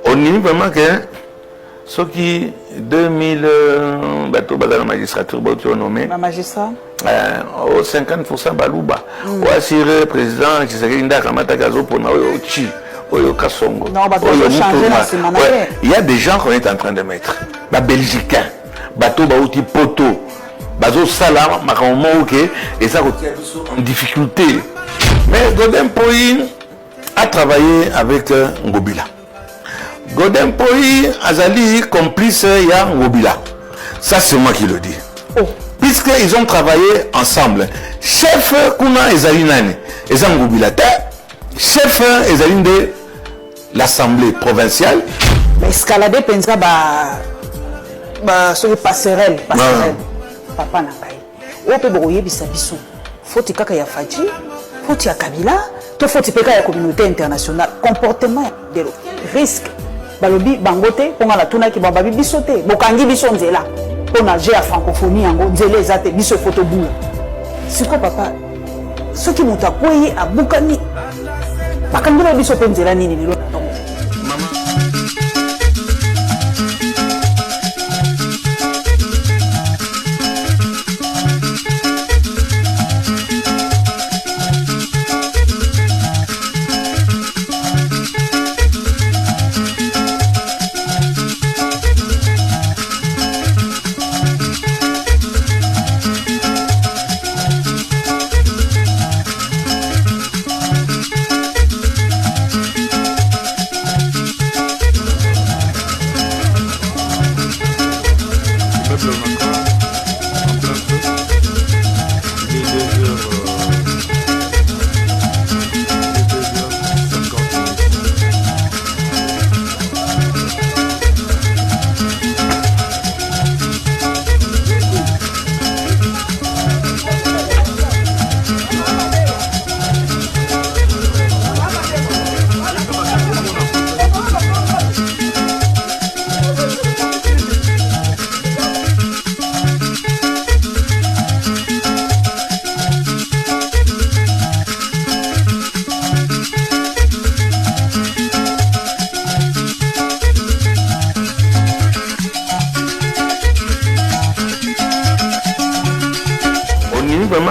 On dit vraiment que ceux qui 2000 bateaux dans la magistrature sont nommés. La magistrat. Au 50% baluba. Ou assurer président qui s'est dit Kamata Gazo pour nous chi. Non, il y a des gens qu'on est en train de mettre. Les Belgicains, bateau baouti poto, bateau salam, macaron et ça en difficulté. Mais Godin Poyi a travaillé avec Ngobila. Godin Poyi Azali complice ya Ngobila. Ça c'est moi qui le dis. Oh. Puisqu'ils ont travaillé ensemble. Chef Kuna Ezalinani, Ezan Ngobila. Chef Ezaline de l'Assemblée provinciale. Mais escalader pensa sur les passerelles. Papa Nakai. Ou peut brouiller bisabiso. Faut que kaka ya Fadji, faut que ya Kabila, to faut que la communauté internationale. Comportement de risque. Balobi bangote pour la tuna qui bababi bisoté. Bokangi biso nzela. Pour nager à francophonie yango nzela ezate biso photo boule. C'est quoi papa? Ce qui monta koyi a bukani. Bakangula biso penzela nini lelo tongo.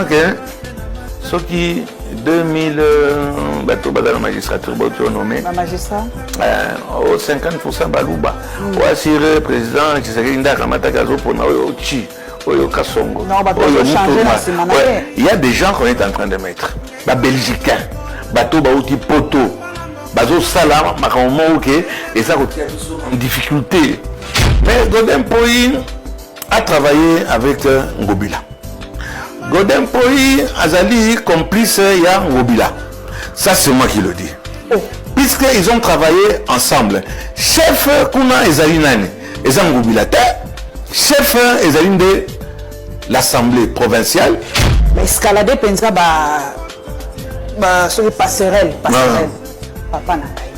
Que ceux qui 2000 bateaux dans la magistrature sont nommés. La magistrat. Au 50% baluba. Ou assurer président qui s'est dit Kamata Gazo pour nous chi. Non, il y a des gens qu'on est en train de mettre. Les Belgicains, bateau baouti poto, bateau salam, macaron et ça en difficulté. Mais Godin Poyi a travaillé avec Ngobila. Godin Poyi Azali complice ya Ngobila. Ça c'est moi qui le dis. Oh. Puisqu'ils ont travaillé ensemble. Chef Kuna Ezalinani, Ezan Ngobila. Chef Ezaline de l'Assemblée provinciale. Mais escalader pensa sur les passerelles. Papa Nakai.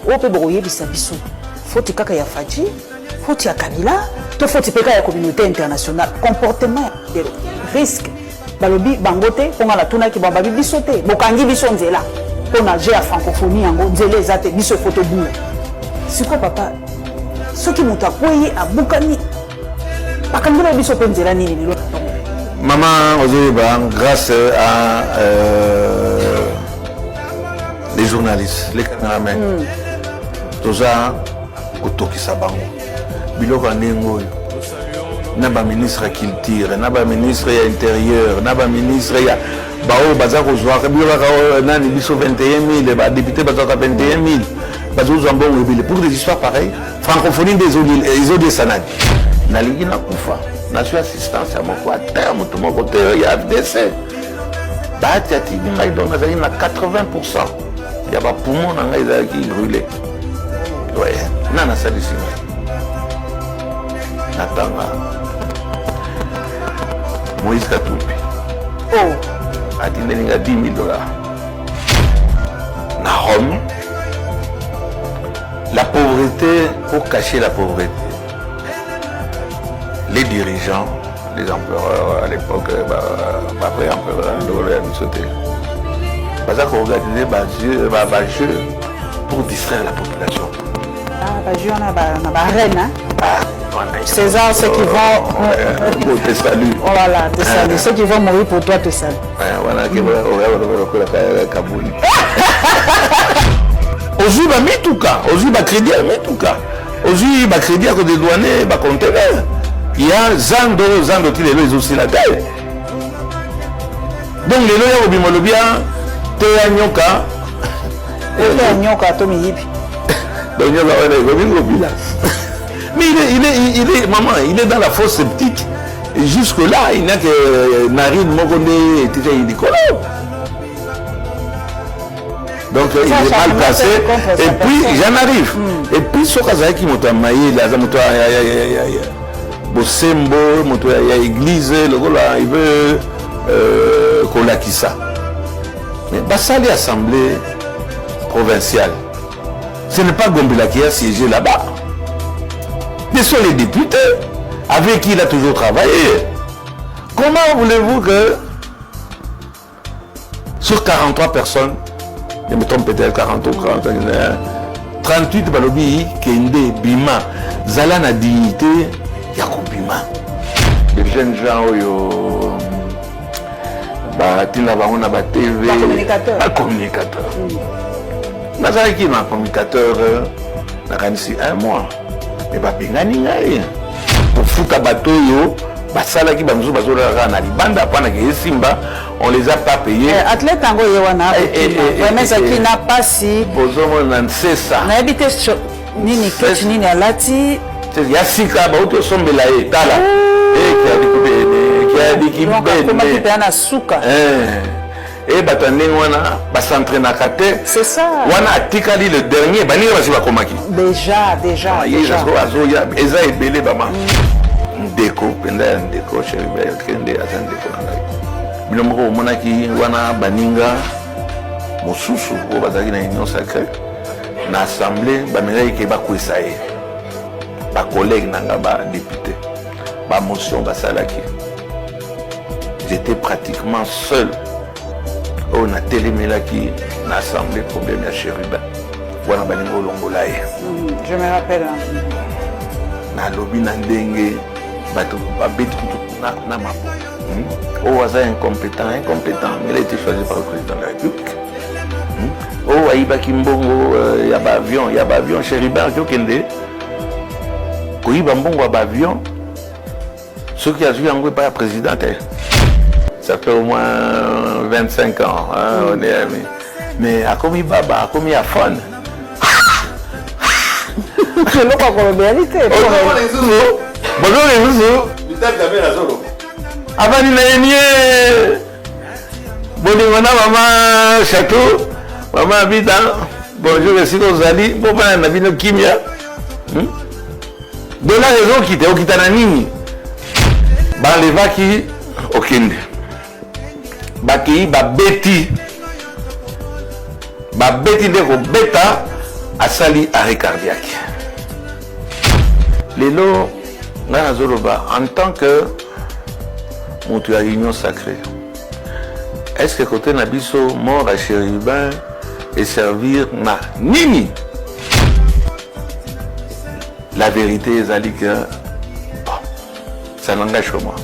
Ou peut brouiller bisabiso. Faut que kaka ya Fadji, faut que ya Kabila, to faut que la communauté internationale. Comportement de risque. Balobi bangote pour la tuna qui bababi bisoté. Bokangi biso nzela. Pour nager à francophonie yango nzela ezate biso photo boule. C'est quoi papa? Ce qui monta koyi a bukani. Bakangula biso penzela nini lelo tongo. Maman Ozeba, grâce à les journalistes, les caméramans, tout ça, Kotoki Sabango, Biloko Nengoy. Naba ministre culture, naba ministre intérieur, naba ministre ya bao bazako zwa biloka nani biso 21000 ba député bazaka 21000 bazo zamba webile pour des histoires pareilles francophonie des autres sanani nalingi na kufa na suis assistance à mon terme tout mon côté ya FDC bati ati ngai donc azali na 80% ya ba poumon na ngai za qui brûlé ouais nana salisi natanga Moïse Katoupi. Oh. A dit $10 000. Na Rome, la pauvreté, pour cacher la pauvreté, les dirigeants, les empereurs à l'époque, après empereur, ils sautaient. Parce qu'on organisait des jeux pour distraire la population. reine. César, ceux qui vont. Te salue. Voilà, te salue. Ceux qui vont mourir pour toi te saluent. Voilà, Aujourd'hui, bah, mituka. Aujourd'hui, bah, crédit, mituka. Aujourd'hui, bah, crédit à côté douanier, bah, conteneur. Il y a Zando, qui les aussi la taille. Donc, les lois, au bimolobia, te anyoka. Te anyoka, to miyibi. Donc, il y a la mais il est, maman, il est dans la fosse sceptique. Jusque-là, il n'y a que Narine Mogone et Tija Idikolo. Donc il est mal placé. Et puis j'en arrive. Et puis ce qui m'a maillé, là, Bosembo, il y a l'église, il veut Kolakisa. Mais ça, l'assemblée provinciale. Ce n'est pas Gombela qui a siégé là-bas. Ce sont les députés avec qui il a toujours travaillé. Comment voulez-vous que sur 43 personnes, je me trompe peut-être 40 ou 40, 38 balobi Kende, Bima, Zala na dignité, Yako Bima. Les jeunes gens, Tina Barona, TV, un communicateur. Nazari qui est un communicateur, un mois. Mais pour foutre bateau, on les a pas payés. Athlète Tango Yewana, mais ça qui n'a pas si. C'est ça. On a habité sur Nini Nini Alati. Il y a 6 cas, il y a 100 belaye. Tala. Qui a dit qu'il et bah s'entraîne à Kate. C'est ça. On a Tikali le dernier, bah déjà. Eza et belé bama. Déco, penda déco, chérie, kende attend déco nanga. Bilomoko monaki wana baninga mosusu o bazaki na union sacrée. Na assemblée bamela ke ba kwesaye. Ba collègue nanga ba député. Ba motion ba salaki. J'étais pratiquement seul. On a télémélaki na assemblée problème ya chérubin. Wana baningo longolaye. Je me rappelle. Na lobby na ndenge bato babeti na mapo. Oh, c'est incompétent, mais il a été choisi par le président de la République. Oh, Aïba Kimbongo, il y a un avion, Chéribin, Kyokende. Quand il y a un avion, ceux qui ont joué en gros par la présidente, ça fait au moins 25 ans. On est amis. Mais à comme il baba, à comme il y a fun. C'est pas pour la réalité. Bonjour les zouzous. Bonjour les zouzous. Avant il a bonjour maman château, maman habite bonjour merci Rosalie, bon ben on a vu nos kimia. De la raison qui était au Kitananini. Ban les vaki au Kende. Baki babeti. Babeti de beta à sali arrêt cardiaque. Les lots, en tant que montu à l'union sacrée, est-ce que côté Nabiso mort à Chérubin et servir na nini? La vérité est que bon, ça n'engage que moi.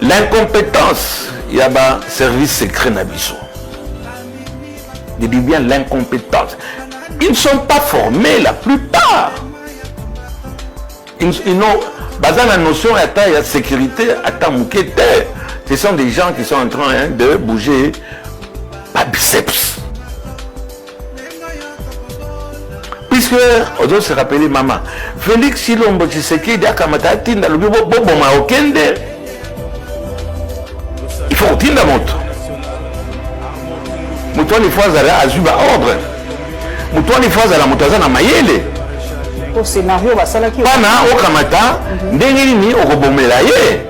L'incompétence, il y a un service secret Nabiso. Je dis bien l'incompétence. Ils ne sont pas formés, la plupart. Ils n'ont pas la notion de sécurité, ce sont des gens qui sont en train de bouger par biceps. Puisque, on doit se rappeler, maman, Félix Chilombo Tshisekedi a kamata tinda le bibo boma okende. Il faut tinda moto. Mouton les fois à azuba ordre. Mouton les fois à la moutazana mayele. Au scénario basalaki. Pana okamata ndenge nini okobomela ye.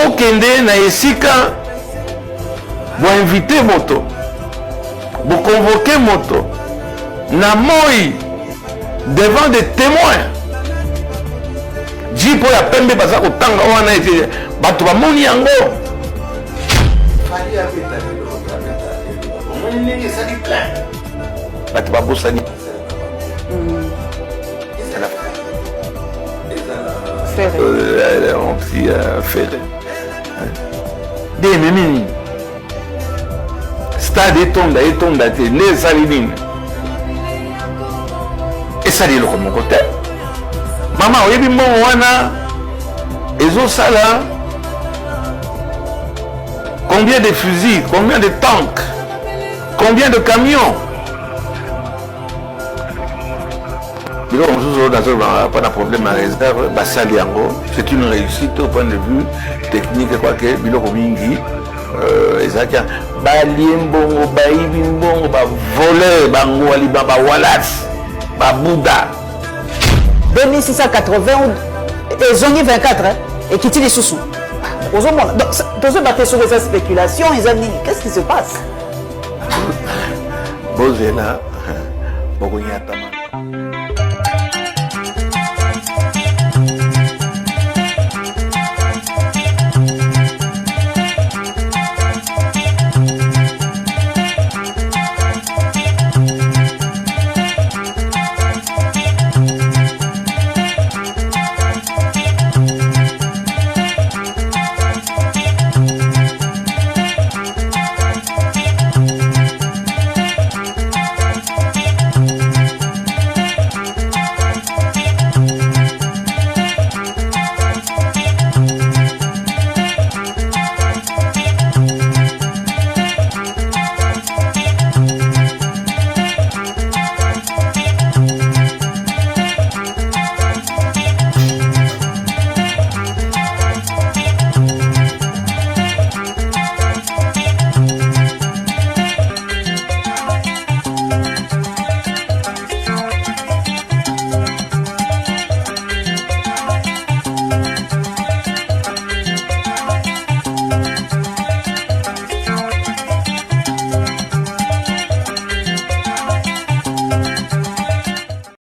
Okende na esika bo inviter moto. Bo convoquer moto. Na moi devant des témoins. Jipo ya pembe baza kotanga wana ete bato bamoni yango. Bato babosani. ferré de nini stade etonda te nde esali nini esali eloko moko te mama oyebi mbongo wana ezosala combien de fusils, combien de tanks, combien de camions. Pas de problème à réserve, c'est une réussite au point de vue technique. Quoi que Biloko Mingi, Ezakia, Baliembongo, Baibimbongo, Voleur, Bango, Alibaba, Wallace, Bouddha. 2680, ils ont mis 24 et qui tient les sous-sous. Dans ce bateau sur ces spéculations, ils ont dit qu'est-ce qui se passe? Bozela, Bogonyatama.